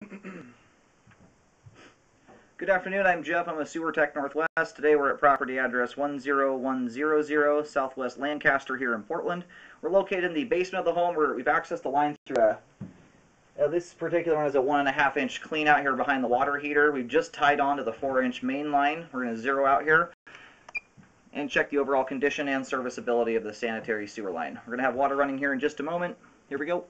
Good afternoon, I'm Jeff. I'm a Sewer Tech Northwest. Today we're at property address 10100 Southwest Lancaster here in Portland. We're located in the basement of the home where we've accessed the line through this particular one is a 1.5 inch clean out here behind the water heater. We've just tied on to the 4-inch main line. We're going to zero out here and check the overall condition and serviceability of the sanitary sewer line. We're going to have water running here in just a moment. Here we go.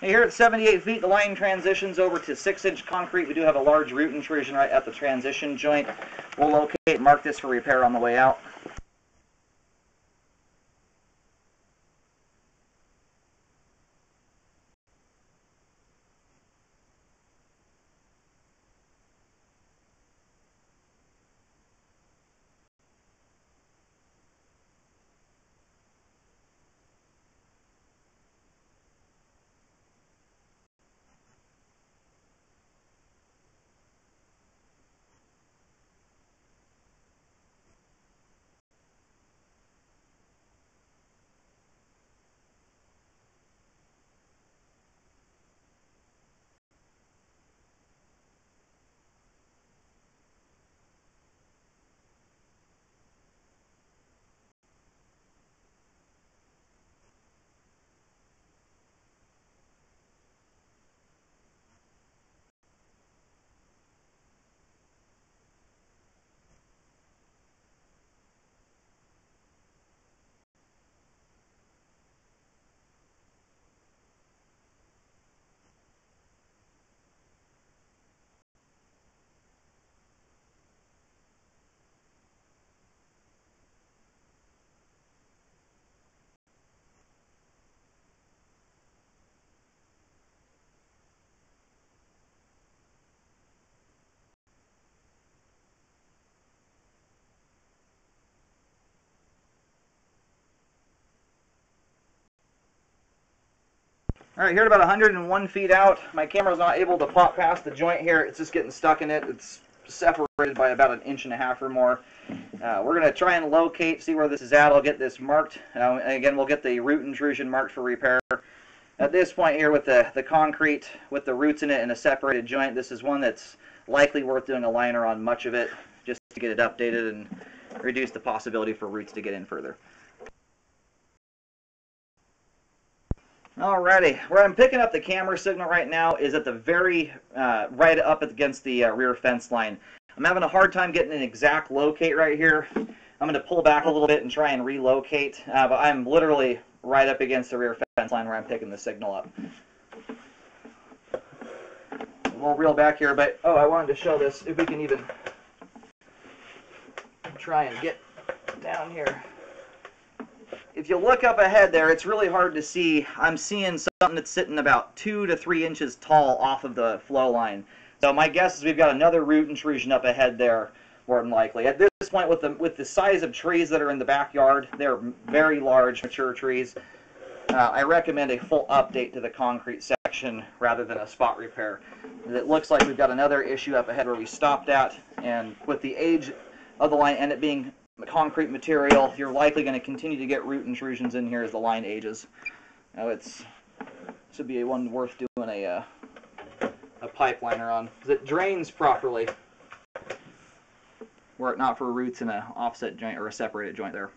Here at 78 feet, the line transitions over to 6-inch concrete. We do have a large root intrusion right at the transition joint. We'll locate, mark this for repair on the way out. All right, here at about 101 feet out, my camera's not able to pop past the joint here. It's just getting stuck in it. It's separated by about 1.5 inches or more. We're going to try and locate, see where this is at. I'll get this marked. Again, we'll get the root intrusion marked for repair. At this point here with the concrete, with the roots in it and a separated joint, this is one that's likely worth doing a liner on much of it just to get it updated and reduce the possibility for roots to get in further. Alrighty, where I'm picking up the camera signal right now is at the very right up against the rear fence line. I'm having a hard time getting an exact locate right here. I'm going to pull back a little bit and try and relocate, but I'm literally right up against the rear fence line where I'm picking the signal up. We'll reel back here, but I wanted to show this, if we can even try and get down here. If you look up ahead there, it's really hard to see. I'm seeing something that's sitting about 2 to 3 inches tall off of the flow line. So my guess is we've got another root intrusion up ahead there, more than likely. At this point, with the size of trees that are in the backyard, they're very large, mature trees. I recommend a full update to the concrete section rather than a spot repair. It looks like we've got another issue up ahead where we stopped at, and with the age of the line and it being concrete material, you're likely going to continue to get root intrusions in here as the line ages. Now should be one worth doing a pipe liner on, because it drains properly were it not for roots in an offset joint or a separated joint there.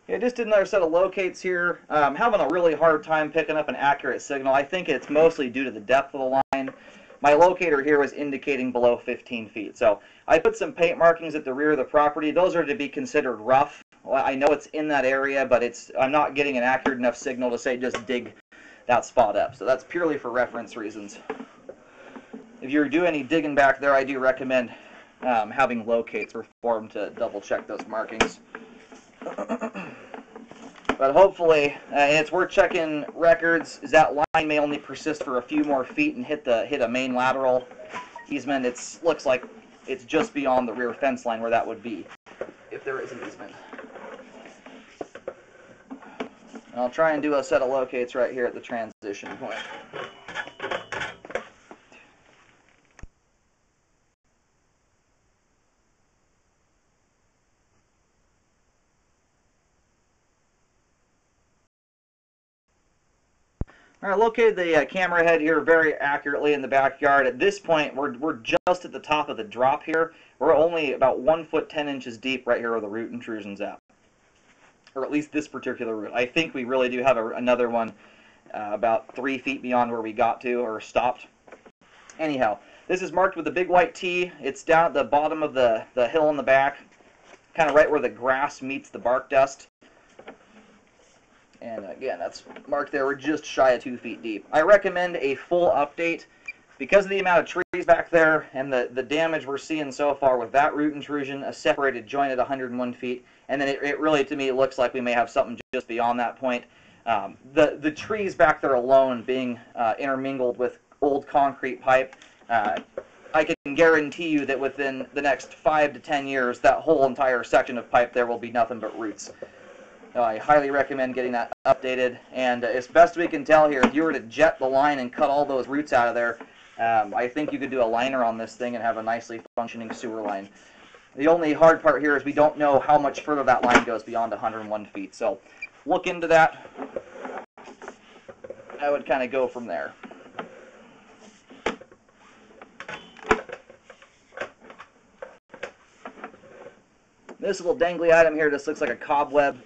Yeah, just did another set of locates here. I'm having a really hard time picking up an accurate signal. I think it's mostly due to the depth of the line. My locator here was indicating below 15 feet. So I put some paint markings at the rear of the property. Those are to be considered rough. Well, I know it's in that area, but I'm not getting an accurate enough signal to say just dig that spot up. So that's purely for reference reasons. If you do any digging back there, I do recommend having locates performed to double check those markings. But hopefully, and it's worth checking records, is that line may only persist for a few more feet and hit a main lateral easement. It looks like it's just beyond the rear fence line where that would be, if there is an easement. I'll try and do a set of locates right here at the transition point. All right, located the camera head here very accurately in the backyard. At this point, we're just at the top of the drop here. We're only about 1 foot 10 inches deep right here where the root intrusion's at, or at least this particular root. I think we really do have another one about 3 feet beyond where we got to or stopped. Anyhow, this is marked with a big white T. It's down at the bottom of the hill in the back, kind of right where the grass meets the bark dust. And again, that's marked there. We're just shy of 2 feet deep. I recommend a full update because of the amount of trees back there and the damage we're seeing so far with that root intrusion, a separated joint at 101 feet, and then it really, to me, looks like we may have something just beyond that point. The trees back there alone being intermingled with old concrete pipe, I can guarantee you that within the next 5 to 10 years, that whole entire section of pipe there will be nothing but roots. I highly recommend getting that updated, and as best we can tell here, if you were to jet the line and cut all those roots out of there, I think you could do a liner on this thing and have a nicely functioning sewer line. The only hard part here is we don't know how much further that line goes beyond 101 feet, so look into that. I would kind of go from there. This little dangly item here just looks like a cobweb.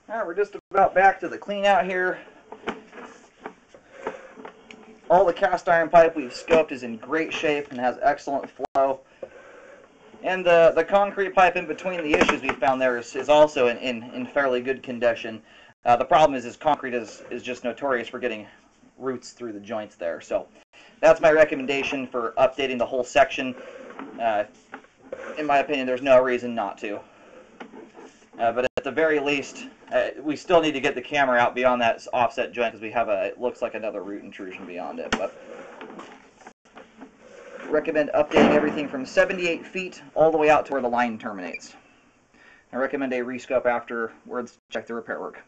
Alright, we're just about back to the clean out here. All the cast iron pipe we've scoped is in great shape and has excellent flow. And the concrete pipe in between the issues we found there is also in fairly good condition. The problem is concrete is just notorious for getting roots through the joints there. So that's my recommendation for updating the whole section. In my opinion, there's no reason not to. But at the very least, we still need to get the camera out beyond that offset joint because we have it looks like another root intrusion beyond it. But recommend updating everything from 78 feet all the way out to where the line terminates. I recommend a rescope afterwards to check the repair work.